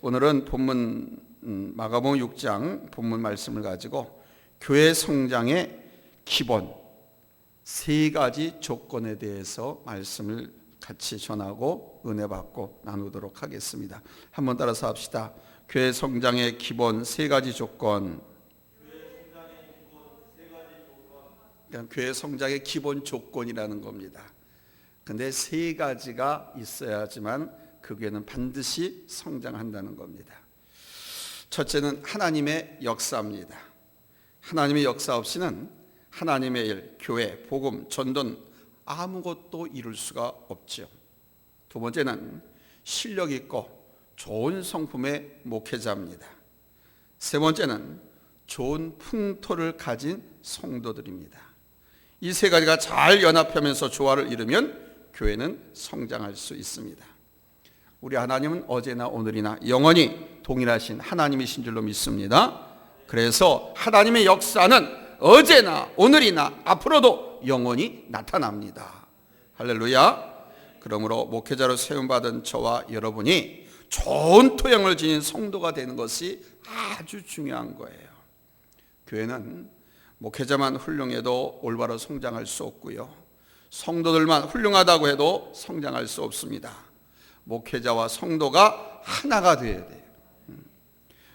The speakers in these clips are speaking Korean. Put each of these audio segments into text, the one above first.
오늘은 본문 마가복음 6장 본문 말씀을 가지고 교회 성장의 기본 세 가지 조건에 대해서 말씀을 같이 전하고 은혜 받고 나누도록 하겠습니다. 한번 따라서 합시다. 교회 성장의 기본 세 가지 조건. 그러니까 교회 성장의 기본 조건이라는 겁니다. 근데 세 가지가 있어야지만 그 교회는 반드시 성장한다는 겁니다. 첫째는 하나님의 역사입니다. 하나님의 역사 없이는 하나님의 일, 교회, 복음, 전도는 아무것도 이룰 수가 없죠. 두 번째는 실력 있고 좋은 성품의 목회자입니다. 세 번째는 좋은 풍토를 가진 성도들입니다. 이 세 가지가 잘 연합하면서 조화를 이루면 교회는 성장할 수 있습니다. 우리 하나님은 어제나 오늘이나 영원히 동일하신 하나님이신 줄로 믿습니다. 그래서 하나님의 역사는 어제나 오늘이나 앞으로도 영원히 나타납니다. 할렐루야. 그러므로 목회자로 세움받은 저와 여러분이 좋은 토양을 지닌 성도가 되는 것이 아주 중요한 거예요. 교회는 목회자만 훌륭해도 올바로 성장할 수 없고요, 성도들만 훌륭하다고 해도 성장할 수 없습니다. 목회자와 성도가 하나가 되어야 돼요.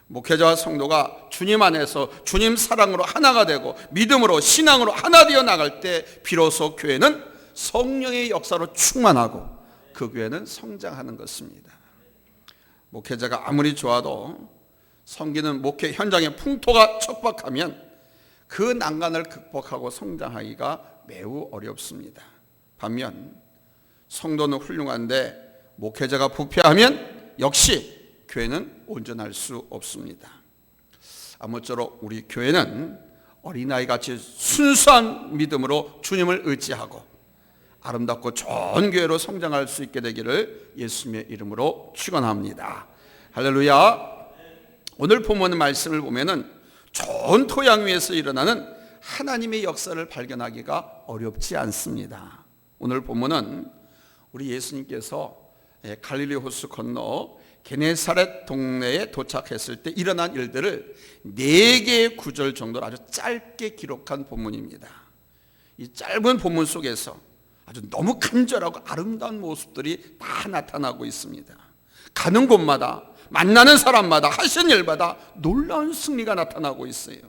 목회자와 성도가 주님 안에서 주님 사랑으로 하나가 되고 믿음으로 신앙으로 하나 되어 나갈 때 비로소 교회는 성령의 역사로 충만하고 그 교회는 성장하는 것입니다. 목회자가 아무리 좋아도 섬기는 목회 현장의 풍토가 척박하면 그 난간을 극복하고 성장하기가 매우 어렵습니다. 반면 성도는 훌륭한데 목회자가 부패하면 역시 교회는 온전할 수 없습니다. 아무쪼록 우리 교회는 어린아이같이 순수한 믿음으로 주님을 의지하고 아름답고 좋은 교회로 성장할 수 있게 되기를 예수님의 이름으로 축원합니다. 할렐루야. 오늘 본문 말씀을 보면은 좋은 토양 위에서 일어나는 하나님의 역사를 발견하기가 어렵지 않습니다. 오늘 본문은 우리 예수님께서 갈릴리 호수 건너 게네사렛 동네에 도착했을 때 일어난 일들을 4개의 구절 정도로 아주 짧게 기록한 본문입니다. 이 짧은 본문 속에서 아주 너무 간절하고 아름다운 모습들이 다 나타나고 있습니다. 가는 곳마다 만나는 사람마다 하신 일마다 놀라운 승리가 나타나고 있어요.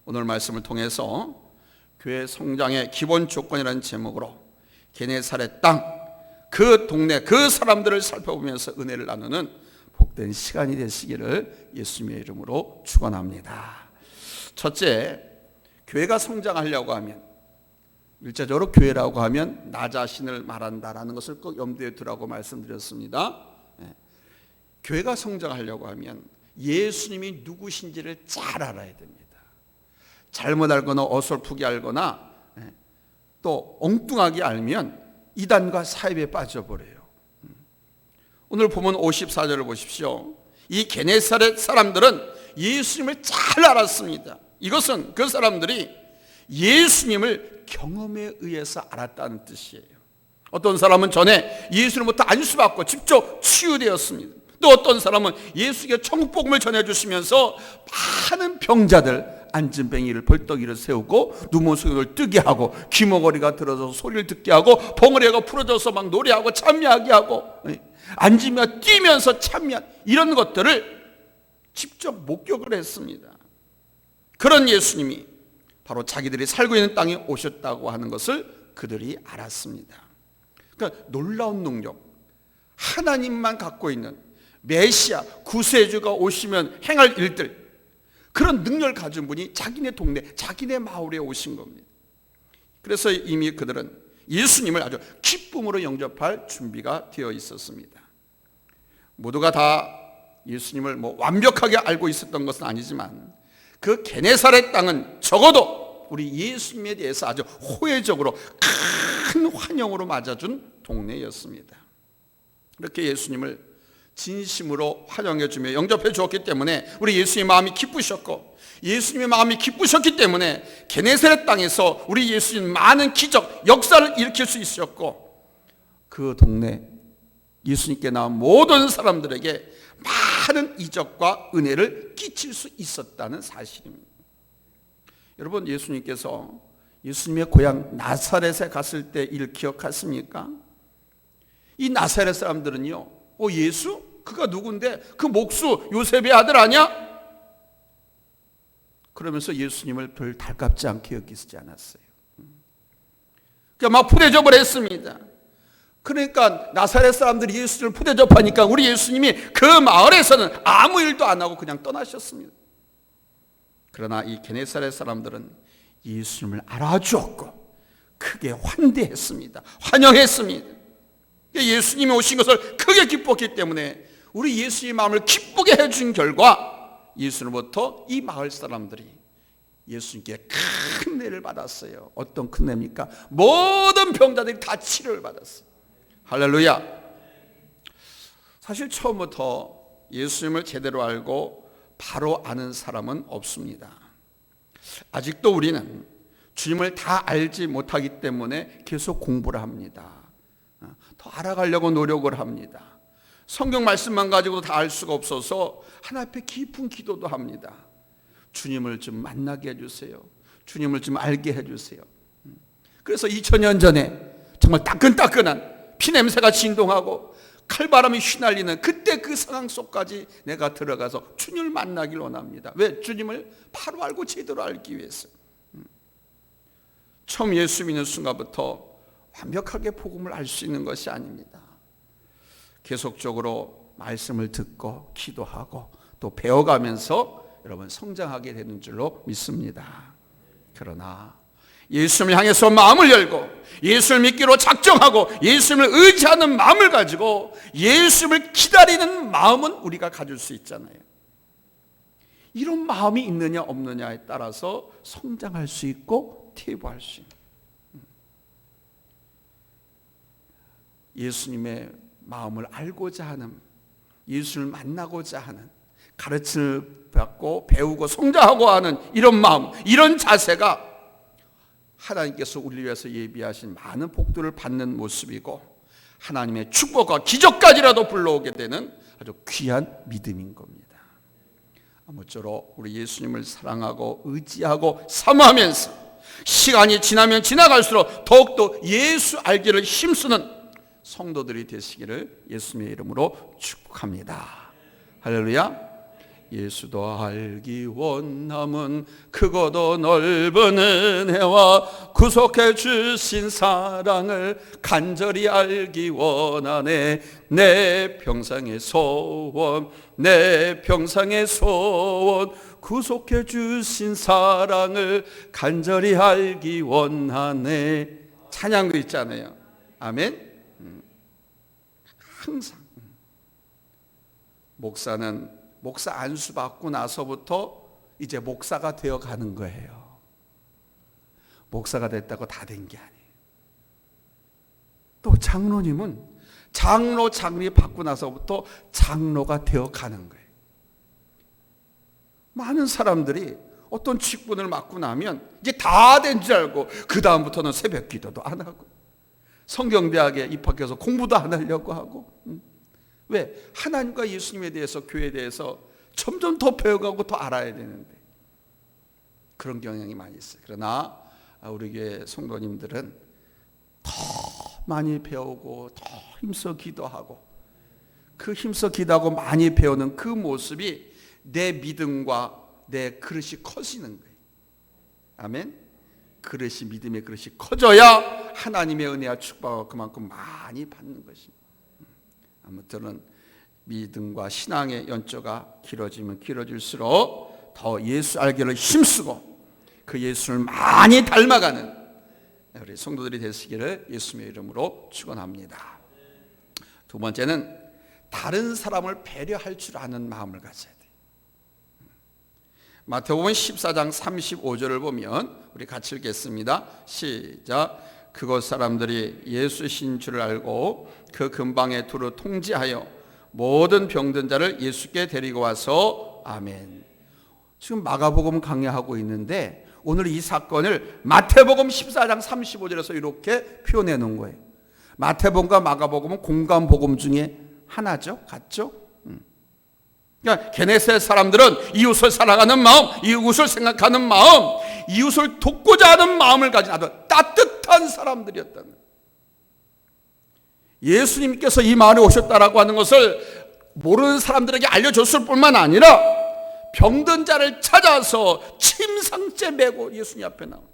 오늘 말씀을 통해서 교회 성장의 기본 조건이라는 제목으로 게네사렛 땅, 그 동네 그 사람들을 살펴보면서 은혜를 나누는 복된 시간이 되시기를 예수님의 이름으로 축원합니다. 첫째, 교회가 성장하려고 하면, 일차적으로 교회라고 하면 나 자신을 말한다라는 것을 꼭 염두에 두라고 말씀드렸습니다. 교회가 성장하려고 하면 예수님이 누구신지를 잘 알아야 됩니다. 잘못 알거나 어설프게 알거나 또 엉뚱하게 알면 이단과 사입에 빠져버려요. 오늘 보면 54절을 보십시오. 이 게네사렛 사람들은 예수님을 잘 알았습니다. 이것은 그 사람들이 예수님을 경험에 의해서 알았다는 뜻이에요. 어떤 사람은 전에 예수님부터 안수받고 직접 치유되었습니다. 또 어떤 사람은 예수께 천국복음을 전해주시면서 많은 병자들 안진뱅이를 벌떡이를 세우고 눈먼송이를 뜨게 하고 귀머거리가 들어서 소리를 듣게 하고 벙어리가 풀어져서 막 노래하고 찬미하게 하고 앉으며 뛰면서 찬미한 이런 것들을 직접 목격을 했습니다. 그런 예수님이 바로 자기들이 살고 있는 땅에 오셨다고 하는 것을 그들이 알았습니다. 그러니까 놀라운 능력, 하나님만 갖고 있는 메시아 구세주가 오시면 행할 일들, 그런 능력을 가진 분이 자기네 동네, 자기네 마을에 오신 겁니다. 그래서 이미 그들은 예수님을 아주 기쁨으로 영접할 준비가 되어 있었습니다. 모두가 다 예수님을 완벽하게 알고 있었던 것은 아니지만 그 게네사렛 땅은 적어도 우리 예수님에 대해서 아주 호혜적으로 큰 환영으로 맞아준 동네였습니다. 이렇게 예수님을 진심으로 환영해 주며 영접해 주었기 때문에 우리 예수님의 마음이 기쁘셨고, 예수님의 마음이 기쁘셨기 때문에 게네사렛 땅에서 우리 예수님 많은 기적, 역사를 일으킬 수 있었고, 그 동네 예수님께 나온 모든 사람들에게 많은 이적과 은혜를 끼칠 수 있었다는 사실입니다. 여러분, 예수님께서 예수님의 고향 나사렛에 갔을 때 일 기억하십니까? 이 나사렛 사람들은요, 예수? 그가 누군데? 그 목수 요셉의 아들 아니야? 그러면서 예수님을 별 달갑지 않게 여기지 않았어요. 그러니까 막 푸대접을 했습니다. 그러니까 나사렛 사람들이 예수를 푸대접하니까 우리 예수님이 그 마을에서는 아무 일도 안 하고 그냥 떠나셨습니다. 그러나 이 게네사렛 사람들은 예수님을 알아주었고 크게 환대했습니다. 환영했습니다. 예수님이 오신 것을 크게 기뻤기 때문에 우리 예수의 마음을 기쁘게 해준 결과 예수로부터 이 마을 사람들이 예수님께 큰 은혜를 받았어요. 어떤 큰 은혜입니까? 모든 병자들이 다 치료를 받았어요. 할렐루야. 사실 처음부터 예수님을 제대로 알고 바로 아는 사람은 없습니다. 아직도 우리는 주님을 다 알지 못하기 때문에 계속 공부를 합니다. 더 알아가려고 노력을 합니다. 성경 말씀만 가지고도 다 알 수가 없어서 하나님 앞에 깊은 기도도 합니다. 주님을 좀 만나게 해주세요. 주님을 좀 알게 해주세요. 그래서 2000년 전에 정말 따끈따끈한 피냄새가 진동하고 칼바람이 휘날리는 그때 그 상황 속까지 내가 들어가서 주님을 만나길 원합니다. 왜? 주님을 바로 알고 제대로 알기 위해서. 처음 예수 믿는 순간부터 완벽하게 복음을 알 수 있는 것이 아닙니다. 계속적으로 말씀을 듣고 기도하고 또 배워가면서 여러분 성장하게 되는 줄로 믿습니다. 그러나 예수님을 향해서 마음을 열고 예수를 믿기로 작정하고 예수님을 의지하는 마음을 가지고 예수님을 기다리는 마음은 우리가 가질 수 있잖아요. 이런 마음이 있느냐 없느냐에 따라서 성장할 수 있고 퇴보할 수 있는, 예수님의 마음을 알고자 하는, 예수를 만나고자 하는, 가르침을 받고 배우고 성장하고 하는 이런 마음, 이런 자세가 하나님께서 우리를 위해서 예비하신 많은 복들을 받는 모습이고 하나님의 축복과 기적까지라도 불러오게 되는 아주 귀한 믿음인 겁니다. 아무쪼록 우리 예수님을 사랑하고 의지하고 사모하면서 시간이 지나면 지나갈수록 더욱더 예수 알기를 힘쓰는 성도들이 되시기를 예수님의 이름으로 축복합니다. 할렐루야. 예수도 알기 원함은 크고도 넓은 은혜와 구속해 주신 사랑을 간절히 알기 원하네. 내 평생의 소원, 내 평생의 소원, 구속해 주신 사랑을 간절히 알기 원하네. 찬양도 있잖아요. 아멘. 항상 목사는 목사 안수 받고 나서부터 이제 목사가 되어 가는 거예요. 목사가 됐다고 다 된 게 아니에요. 또 장로님은 장로장리 받고 나서부터 장로가 되어 가는 거예요. 많은 사람들이 어떤 직분을 맡고 나면 이제 다 된 줄 알고 그 다음부터는 새벽 기도도 안 하고 성경대학에 입학해서 공부도 안 하려고 하고. 왜? 하나님과 예수님에 대해서, 교회에 대해서 점점 더 배워가고 더 알아야 되는데 그런 경향이 많이 있어요. 그러나 우리 교회 성도님들은 더 많이 배우고 더 힘써 기도하고 그 힘써 기도하고 많이 배우는 그 모습이 내 믿음과 내 그릇이 커지는 거예요. 아멘. 그릇이, 믿음의 그릇이 커져야 하나님의 은혜와 축복을 그만큼 많이 받는 것입니다. 아무튼 믿음과 신앙의 연조가 길어지면 길어질수록 더 예수 알기를 힘쓰고 그 예수를 많이 닮아가는 우리 성도들이 되시기를 예수님의 이름으로 축원합니다. 두 번째는 다른 사람을 배려할 줄 아는 마음을 가져야 돼요. 마태복음 14장 35절을 보면 우리 같이 읽겠습니다. 시작. 그곳 사람들이 예수신 줄 알고 그 근방에 두루 통지하여 모든 병든 자를 예수께 데리고 와서 아멘. 지금 마가복음 강의하고 있는데 오늘 이 사건을 마태복음 14장 35절에서 이렇게 표현해 놓은 거예요. 마태복음과 마가복음은 공관복음 중에 하나죠. 같죠? 그러니까 게네사렛 사람들은 이웃을 사랑하는 마음, 이웃을 생각하는 마음, 이웃을 돕고자 하는 마음을 가진 아주 따뜻한 사람들이었다는 거예요. 예수님께서 이 마을에 오셨다라고 하는 것을 모르는 사람들에게 알려줬을 뿐만 아니라 병든 자를 찾아서 침상째 메고 예수님 앞에 나온,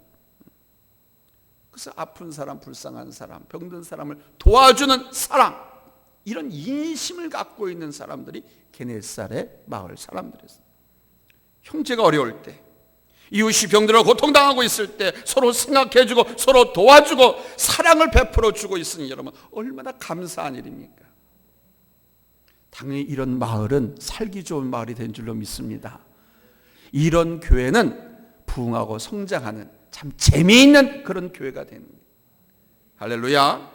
그래서 아픈 사람, 불쌍한 사람, 병든 사람을 도와주는 사랑, 이런 인심을 갖고 있는 사람들이 게네사렛 마을 사람들이었어요. 형제가 어려울 때, 이웃이 병들어 고통당하고 있을 때 서로 생각해주고 서로 도와주고 사랑을 베풀어주고 있으니 여러분 얼마나 감사한 일입니까? 당연히 이런 마을은 살기 좋은 마을이 된 줄로 믿습니다. 이런 교회는 부흥하고 성장하는 참 재미있는 그런 교회가 되는 거예요. 할렐루야.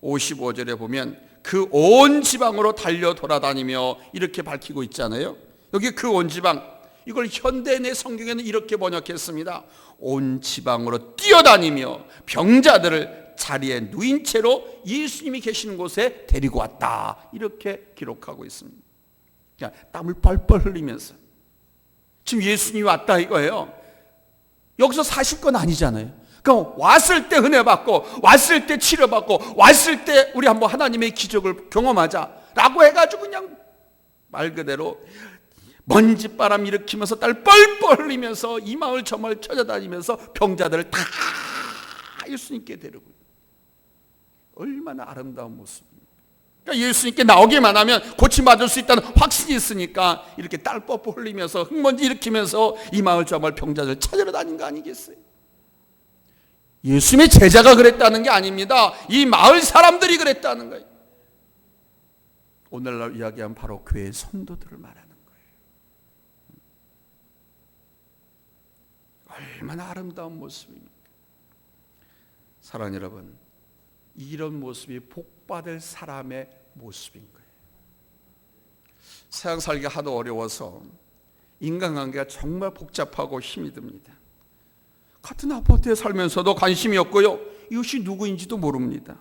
55절에 보면 그 온 지방으로 달려 돌아다니며 이렇게 밝히고 있잖아요. 여기 그 온 지방, 이걸 현대 내 성경에는 이렇게 번역했습니다. 온 지방으로 뛰어다니며 병자들을 자리에 누인 채로 예수님이 계시는 곳에 데리고 왔다, 이렇게 기록하고 있습니다. 그냥 땀을 뻘뻘 흘리면서 지금 예수님이 왔다 이거예요. 여기서 사실 건 아니잖아요. 그러니까 왔을 때 은혜 받고, 왔을 때 치료 받고, 왔을 때 우리 한번 하나님의 기적을 경험하자라고 해가지고 그냥 말 그대로 먼지바람 일으키면서 땀 뻘뻘 흘리면서 이 마을 저 마을 찾아다니면서 병자들을 다 예수님께 데리고, 얼마나 아름다운 모습입니까? 그러니까 예수님께 나오기만 하면 고침받을 수 있다는 확신이 있으니까 이렇게 땀 뻘뻘 흘리면서 흙먼지 일으키면서 이 마을 저 마을 병자들 찾으러 다닌 거 아니겠어요? 예수님의 제자가 그랬다는 게 아닙니다. 이 마을 사람들이 그랬다는 거예요. 오늘날 이야기하면 바로 교회의 성도들을 말하는 거예요. 얼마나 아름다운 모습입니까? 사랑하는 여러분, 이런 모습이 복받을 사람의 모습인 거예요. 세상 살기가 하도 어려워서 인간관계가 정말 복잡하고 힘이 듭니다. 같은 아파트에 살면서도 관심이 없고요, 이웃이 누구인지도 모릅니다.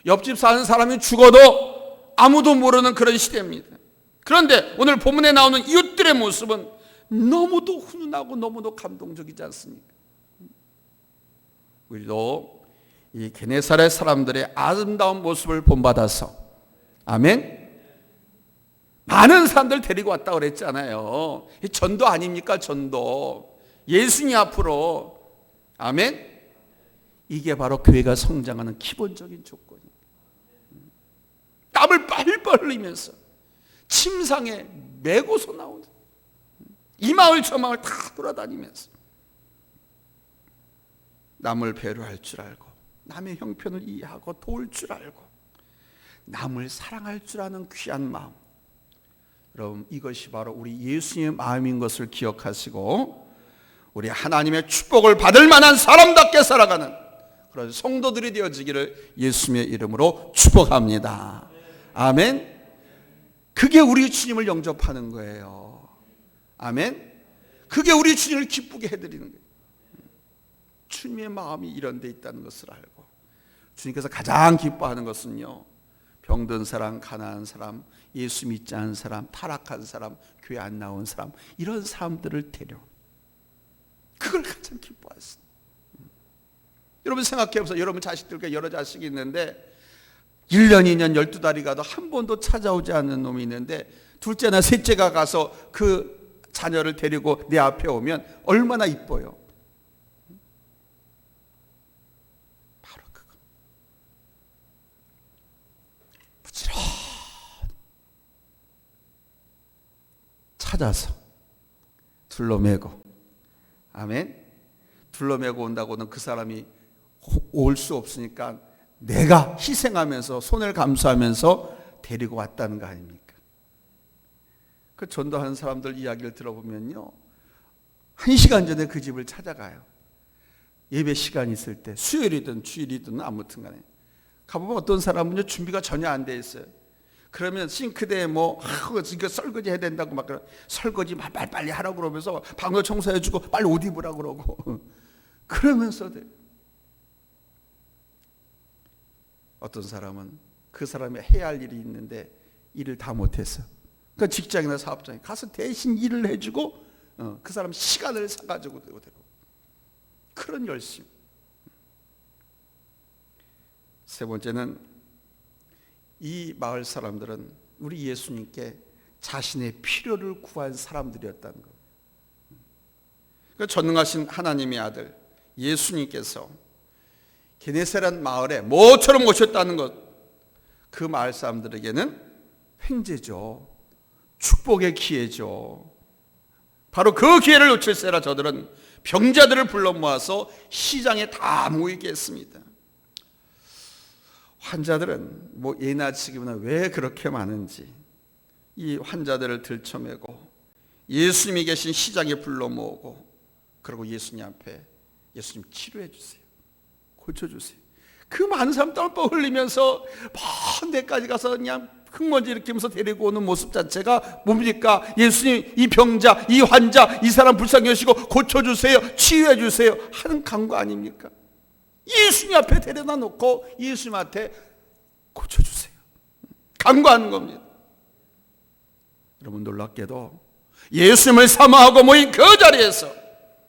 옆집 사는 사람이 죽어도 아무도 모르는 그런 시대입니다. 그런데 오늘 본문에 나오는 이웃들의 모습은 너무도 훈훈하고 너무도 감동적이지 않습니까? 우리도 이 게네사렛 사람들의 아름다운 모습을 본받아서, 아멘, 많은 사람들 데리고 왔다 그랬잖아요. 전도 아닙니까? 전도. 예수님 앞으로, 아멘. 이게 바로 교회가 성장하는 기본적인 조건입니다. 땀을 뻘뻘 흘리면서 침상에 메고서 나오는, 이 마을 저 마을 다 돌아다니면서 남을 배려할 줄 알고, 남의 형편을 이해하고 도울 줄 알고, 남을 사랑할 줄 아는 귀한 마음. 여러분, 이것이 바로 우리 예수님의 마음인 것을 기억하시고 우리 하나님의 축복을 받을 만한 사람답게 살아가는 그런 성도들이 되어지기를 예수님의 이름으로 축복합니다. 아멘. 그게 우리 주님을 영접하는 거예요. 아멘. 그게 우리 주님을 기쁘게 해드리는 거예요. 주님의 마음이 이런 데 있다는 것을 알고, 주님께서 가장 기뻐하는 것은요, 병든 사람, 가난한 사람, 예수 믿지 않은 사람, 타락한 사람, 교회 안 나온 사람, 이런 사람들을 데려, 그걸 가장 기뻐하십니다. 여러분 생각해보세요. 여러분 자식들과 여러 자식이 있는데 1년, 2년, 12달이 가도 한 번도 찾아오지 않는 놈이 있는데 둘째나 셋째가 가서 그 자녀를 데리고 내 앞에 오면 얼마나 이뻐요. 바로 그거. 부지런히 찾아서 둘러매고, 아멘. 둘러매고 온다고는 그 사람이 올 수 없으니까 내가 희생하면서 손을 감수하면서 데리고 왔다는 거 아닙니까? 그 전도하는 사람들 이야기를 들어보면요, 1시간 전에 그 집을 찾아가요. 예배 시간이 있을 때, 수요일이든 주일이든 아무튼 간에 가보면 어떤 사람은요 준비가 전혀 안 돼 있어요. 그러면 싱크대에 뭐 이거 설거지 해야 된다고 막 설거지 빨리 하라고 그러면서 방을 청소해주고 빨리 옷 입으라고 그러고 그러면서 어떤 사람은 그 사람이 해야 할 일이 있는데 일을 다 못했어. 그 직장이나 사업장에 가서 대신 일을 해주고 그 사람 시간을 사가지고 되고 그런 열심. 세 번째는 이 마을 사람들은 우리 예수님께 자신의 필요를 구한 사람들이었다는 것. 그 전능하신 하나님의 아들 예수님께서 게네사렛 마을에 모처럼 오셨다는 것, 그 마을 사람들에게는 횡재죠. 축복의 기회죠. 바로 그 기회를 놓칠세라 저들은 병자들을 불러 모아서 시장에 다 모이게 했습니다. 환자들은 예나 지금이나 왜 그렇게 많은지 이 환자들을 들쳐매고 예수님이 계신 시장에 불러 모으고, 그리고 예수님 앞에 예수님 치료해 주세요, 고쳐주세요. 그 많은 사람 땀을 흘리면서 먼 데까지 가서 그냥 흙먼지 일으키면서 데리고 오는 모습 자체가 뭡니까? 예수님 이 병자, 이 환자, 이 사람 불쌍히 여시고 고쳐주세요, 치유해 주세요 하는 간구 아닙니까? 예수님 앞에 데려다 놓고 예수님 앞에 고쳐주세요 간구하는 겁니다. 여러분, 놀랍게도 예수님을 사모하고 모인 그 자리에서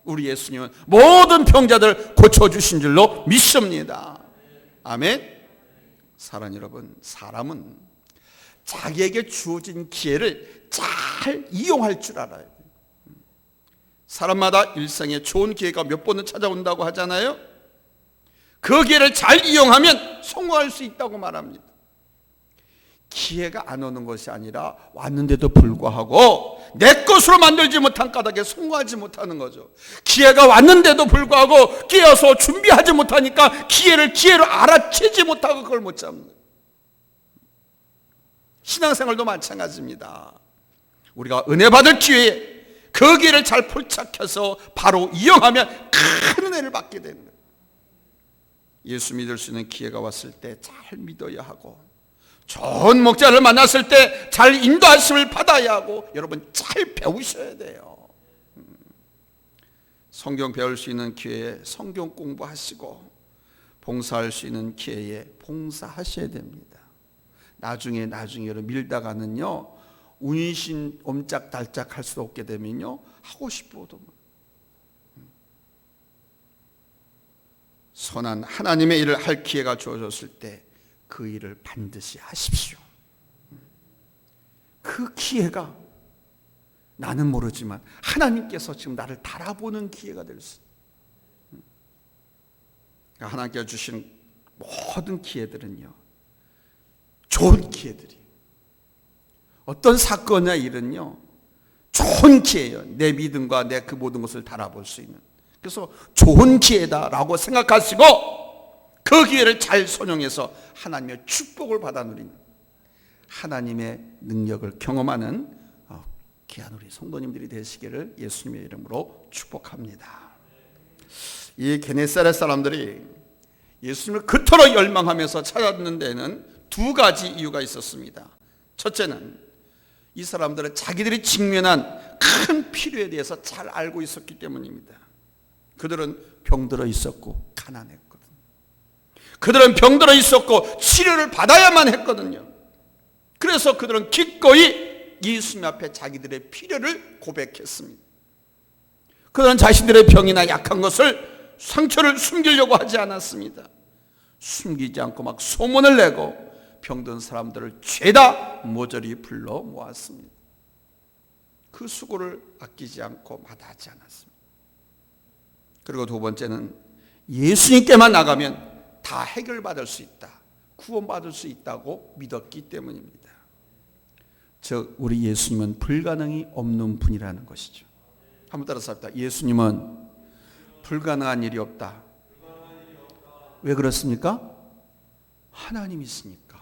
우리 예수님은 모든 병자들을 고쳐주신 줄로 믿습니다. 아멘. 사랑 여러분, 사람은 자기에게 주어진 기회를 잘 이용할 줄 알아야 돼요. 사람마다 일생에 좋은 기회가 몇 번은 찾아온다고 하잖아요. 그 기회를 잘 이용하면 성공할 수 있다고 말합니다. 기회가 안 오는 것이 아니라 왔는데도 불구하고 내 것으로 만들지 못한 까닭에 성공하지 못하는 거죠. 기회가 왔는데도 불구하고 깨어서 준비하지 못하니까 기회를 알아채지 못하고 그걸 못 잡는 거예요. 신앙생활도 마찬가지입니다. 우리가 은혜 받을 기회에 그 기회를 잘 포착해서 바로 이용하면 큰 은혜를 받게 되는 거예요. 예수 믿을 수 있는 기회가 왔을 때 잘 믿어야 하고, 좋은 목자를 만났을 때 잘 인도하심을 받아야 하고, 여러분 잘 배우셔야 돼요. 성경 배울 수 있는 기회에 성경 공부하시고, 봉사할 수 있는 기회에 봉사하셔야 됩니다. 나중에 여러분 밀다가는요 운신 옴짝달짝 할 수 없게 되면요 하고 싶어도 선한 하나님의 일을 할 기회가 주어졌을 때 그 일을 반드시 하십시오. 그 기회가 나는 모르지만 하나님께서 지금 나를 달아보는 기회가 될 수 있어요. 하나님께서 주신 모든 기회들은요 좋은 기회들이, 어떤 사건이나 일은요 좋은 기회예요. 내 믿음과 내 그 모든 것을 달아볼 수 있는. 그래서 좋은 기회다라고 생각하시고 그 기회를 잘 선용해서 하나님의 축복을 받아 누리는, 하나님의 능력을 경험하는 귀한 우리 성도님들이 되시기를 예수님의 이름으로 축복합니다. 이 게네사렛 사람들이 예수님을 그토록 열망하면서 찾았는 데는 두 가지 이유가 있었습니다. 첫째는 이 사람들은 자기들이 직면한 큰 필요에 대해서 잘 알고 있었기 때문입니다. 그들은 병들어 있었고 가난했거든요. 그들은 병들어 있었고 치료를 받아야만 했거든요. 그래서 그들은 기꺼이 예수님 앞에 자기들의 필요를 고백했습니다. 그들은 자신들의 병이나 약한 것을, 상처를 숨기려고 하지 않았습니다. 숨기지 않고 막 소문을 내고 병든 사람들을 죄다 모조리 불러 모았습니다. 그 수고를 아끼지 않고 마다하지 않았습니다. 그리고 두 번째는 예수님께만 나가면 다 해결받을 수 있다, 구원받을 수 있다고 믿었기 때문입니다. 즉 우리 예수님은 불가능이 없는 분이라는 것이죠. 한번 따라서 합시다. 예수님은 불가능한 일이 없다. 왜 그렇습니까? 하나님이시니까.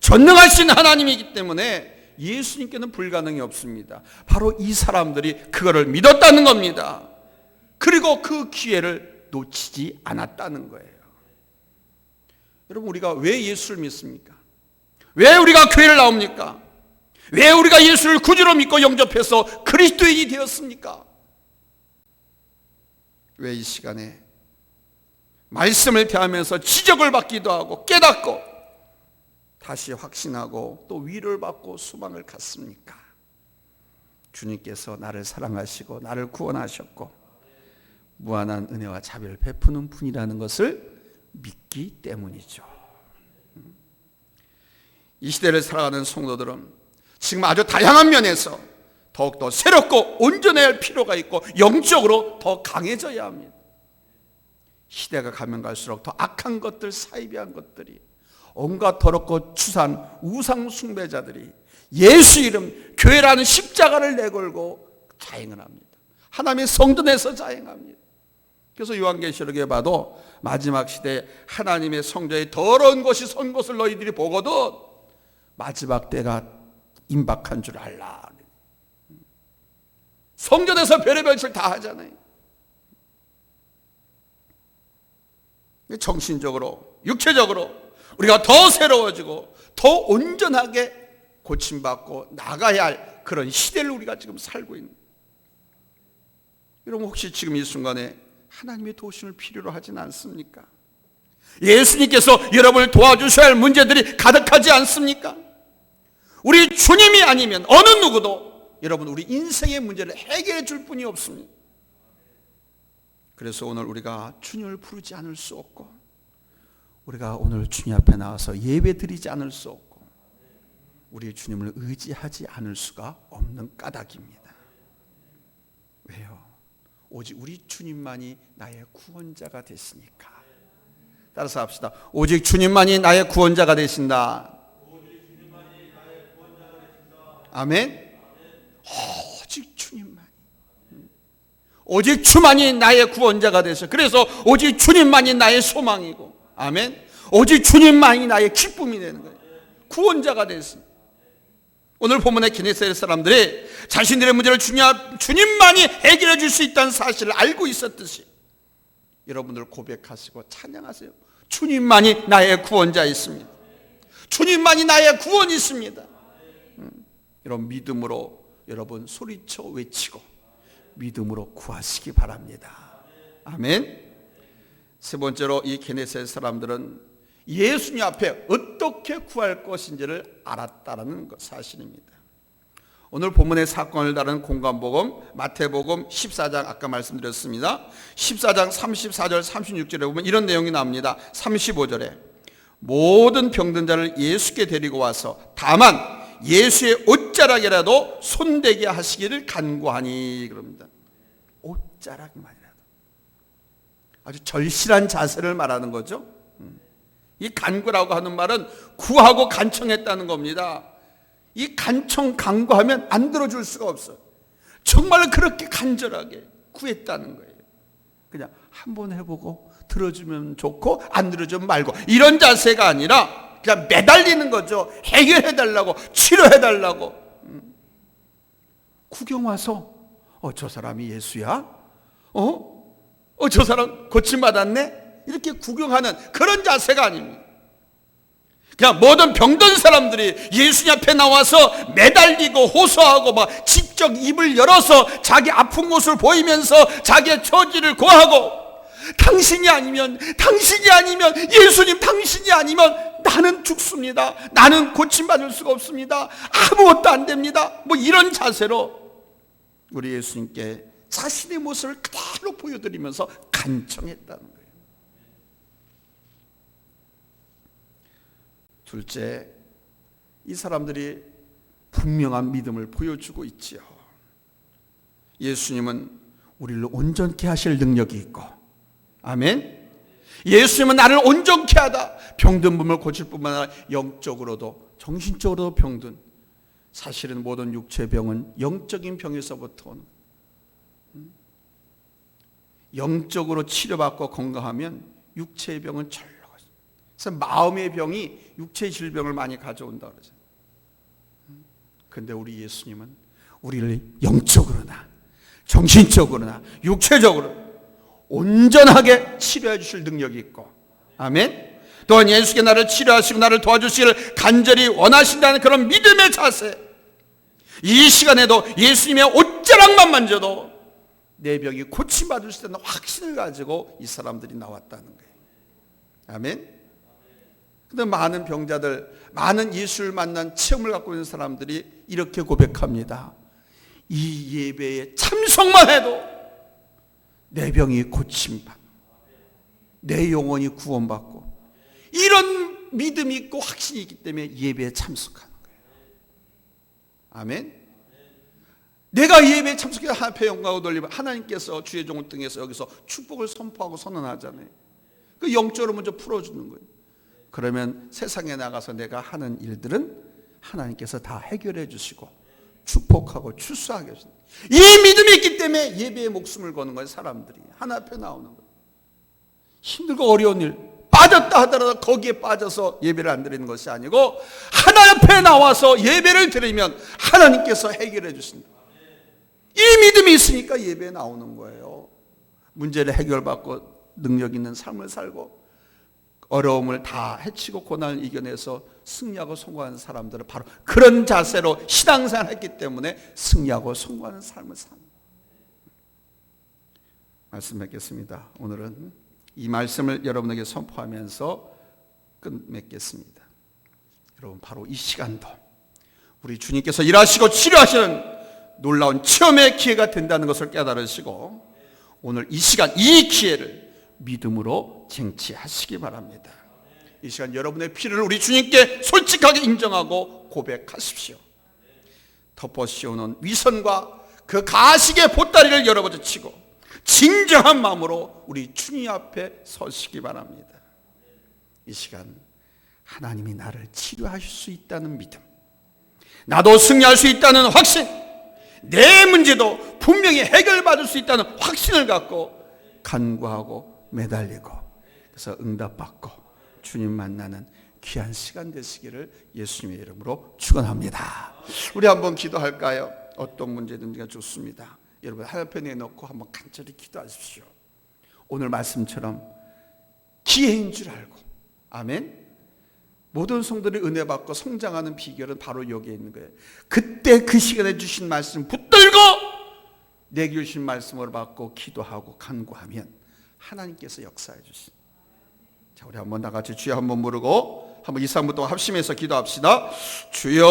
전능하신 하나님이기 때문에 예수님께는 불가능이 없습니다. 바로 이 사람들이 그거를 믿었다는 겁니다. 그리고 그 기회를 놓치지 않았다는 거예요. 여러분, 우리가 왜 예수를 믿습니까? 왜 우리가 교회를 나옵니까? 왜 우리가 예수를 구주로 믿고 영접해서 그리스도인이 되었습니까? 왜 이 시간에 말씀을 대하면서 지적을 받기도 하고 깨닫고 다시 확신하고 또 위로를 받고 소망을 갖습니까? 주님께서 나를 사랑하시고 나를 구원하셨고 무한한 은혜와 자비를 베푸는 분이라는 것을 믿기 때문이죠. 이 시대를 살아가는 성도들은 지금 아주 다양한 면에서 더욱더 새롭고 온전해야 할 필요가 있고 영적으로 더 강해져야 합니다. 시대가 가면 갈수록 더 악한 것들, 사이비한 것들이, 온갖 더럽고 추산 우상 숭배자들이 예수 이름, 교회라는 십자가를 내걸고 자행을 합니다. 하나님의 성전에서 자행합니다. 그래서 요한계시록에 봐도 마지막 시대에 하나님의 성전에 더러운 것이 선 것을 너희들이 보거든 마지막 때가 임박한 줄 알라. 성전에서 별의별 짓을 다 하잖아요. 정신적으로, 육체적으로 우리가 더 새로워지고 더 온전하게 고침받고 나가야 할 그런 시대를 우리가 지금 살고 있는. 여러분 혹시 지금 이 순간에 하나님의 도우심을 필요로 하진 않습니까? 예수님께서 여러분을 도와주셔야 할 문제들이 가득하지 않습니까? 우리 주님이 아니면 어느 누구도 여러분 우리 인생의 문제를 해결해 줄 분이 없습니다. 그래서 오늘 우리가 주님을 부르지 않을 수 없고 우리가 오늘 주님 앞에 나와서 예배 드리지 않을 수 없고 우리 주님을 의지하지 않을 수가 없는 까닭입니다. 왜요? 오직 우리 주님만이 나의 구원자가 되시니까. 따라서 합시다. 오직 주님만이 나의 구원자가 되신다. 아멘. 오직 주님만이. 오직 주만이 나의 구원자가 되셔. 그래서 오직 주님만이 나의 소망이고, 아멘. 오직 주님만이 나의 기쁨이 되는 거예요. 구원자가 됐습니다. 오늘 본문의 게네사렛 사람들이 자신들의 문제를 주님만이 해결해 줄 수 있다는 사실을 알고 있었듯이 여러분들 고백하시고 찬양하세요. 주님만이 나의 구원자 있습니다. 주님만이 나의 구원이 있습니다. 이런 믿음으로 여러분 소리쳐 외치고 믿음으로 구하시기 바랍니다. 아멘. 세 번째로 이 게네사렛 사람들은 예수님 앞에 어떻게 구할 것인지를 알았다는 사실입니다. 오늘 본문의 사건을 다룬 공관복음 마태복음 14장 아까 말씀드렸습니다. 14장 34절 36절에 보면 이런 내용이 나옵니다. 35절에 모든 병든 자를 예수께 데리고 와서 다만 예수의 옷자락이라도 손대게 하시기를 간구하니 그럽니다. 옷자락만이라도. 아주 절실한 자세를 말하는 거죠. 이 간구라고 하는 말은 구하고 간청했다는 겁니다. 이 간청 간구하면 안 들어줄 수가 없어요. 정말 그렇게 간절하게 구했다는 거예요. 그냥 한번 해보고 들어주면 좋고 안 들어주면 말고 이런 자세가 아니라 그냥 매달리는 거죠. 해결해달라고, 치료해달라고. 구경 와서 저 사람이 예수야? 저 사람 고침받았네? 이렇게 구경하는 그런 자세가 아닙니다. 그냥 모든 병든 사람들이 예수님 앞에 나와서 매달리고 호소하고 막 직접 입을 열어서 자기 아픈 곳을 보이면서 자기의 처지를 고하고 당신이 아니면 예수님 당신이 아니면 나는 죽습니다. 나는 고침받을 수가 없습니다. 아무것도 안 됩니다. 뭐 이런 자세로 우리 예수님께 자신의 모습을 그대로 보여드리면서 간청했다는 거예요. 둘째, 이 사람들이 분명한 믿음을 보여주고 있지요. 예수님은 우리를 온전케 하실 능력이 있고, 아멘. 예수님은 나를 온전케 하다. 병든 몸을 고칠 뿐만 아니라 영적으로도 정신적으로도 병든. 사실은 모든 육체 병은 영적인 병에서부터 오는. 영적으로 치료받고 건강하면 육체의 병은 절로. 그래서 마음의 병이 육체의 질병을 많이 가져온다 그러잖아요. 그런데 우리 예수님은 우리를 영적으로나 정신적으로나 육체적으로 온전하게 치료해 주실 능력이 있고, 아멘. 또한 예수께 나를 치료하시고 나를 도와주시기를 간절히 원하신다는 그런 믿음의 자세. 이 시간에도 예수님의 옷자락만 만져도 내 병이 고침받을 수 있다는 확신을 가지고 이 사람들이 나왔다는 거예요. 아멘. 근데 많은 병자들, 많은 예수를 만난 체험을 갖고 있는 사람들이 이렇게 고백합니다. 이 예배에 참석만 해도 내 병이 고침받고 내 영혼이 구원받고, 이런 믿음이 있고 확신이 있기 때문에 예배에 참석하는 거예요. 아멘. 내가 예배에 참석해서 하나님께 영광을 돌리면 하나님께서 주의 종을 통해서 여기서 축복을 선포하고 선언하잖아요. 그 영적으로 먼저 풀어주는 거예요. 그러면 세상에 나가서 내가 하는 일들은 하나님께서 다 해결해 주시고 축복하고 출소하게 하십니다. 이 믿음이 있기 때문에 예배에 목숨을 거는 거예요. 사람들이 하나 앞에 나오는 거예요. 힘들고 어려운 일 빠졌다 하더라도 거기에 빠져서 예배를 안 드리는 것이 아니고 하나 앞에 나와서 예배를 드리면 하나님께서 해결해 주신다. 이 믿음이 있으니까 예배에 나오는 거예요. 문제를 해결받고 능력 있는 삶을 살고 어려움을 다 헤치고 고난을 이겨내서 승리하고 성공하는 사람들은 바로 그런 자세로 신앙생활을 했기 때문에 승리하고 성공하는 삶을 삽니다. 말씀 맺겠습니다. 오늘은 이 말씀을 여러분에게 선포하면서 끝맺겠습니다. 여러분, 바로 이 시간도 우리 주님께서 일하시고 치료하시는 놀라운 체험의 기회가 된다는 것을 깨달으시고 오늘 이 시간, 이 기회를 믿음으로 쟁취하시기 바랍니다. 이 시간 여러분의 필요를 우리 주님께 솔직하게 인정하고 고백하십시오. 덮어씌우는 위선과 그 가식의 보따리를 열어젖히고 진정한 마음으로 우리 주님 앞에 서시기 바랍니다. 이 시간 하나님이 나를 치료하실 수 있다는 믿음, 나도 승리할 수 있다는 확신, 내 문제도 분명히 해결받을 수 있다는 확신을 갖고 간구하고 매달리고 그래서 응답받고 주님 만나는 귀한 시간 되시기를 예수님의 이름으로 축원합니다. 우리 한번 기도할까요? 어떤 문제든지 좋습니다. 여러분 하나님 내놓고 한번 간절히 기도하십시오. 오늘 말씀처럼 기회인 줄 알고, 아멘. 모든 성도들이 은혜 받고 성장하는 비결은 바로 여기에 있는 거예요. 그때 그 시간에 주신 말씀 붙들고 내게 주신 말씀을 받고 기도하고 간구하면 하나님께서 역사해 주신. 자, 우리 한번 다 같이 주여 한번 부르고 한번 이상부터 합심해서 기도합시다. 주여.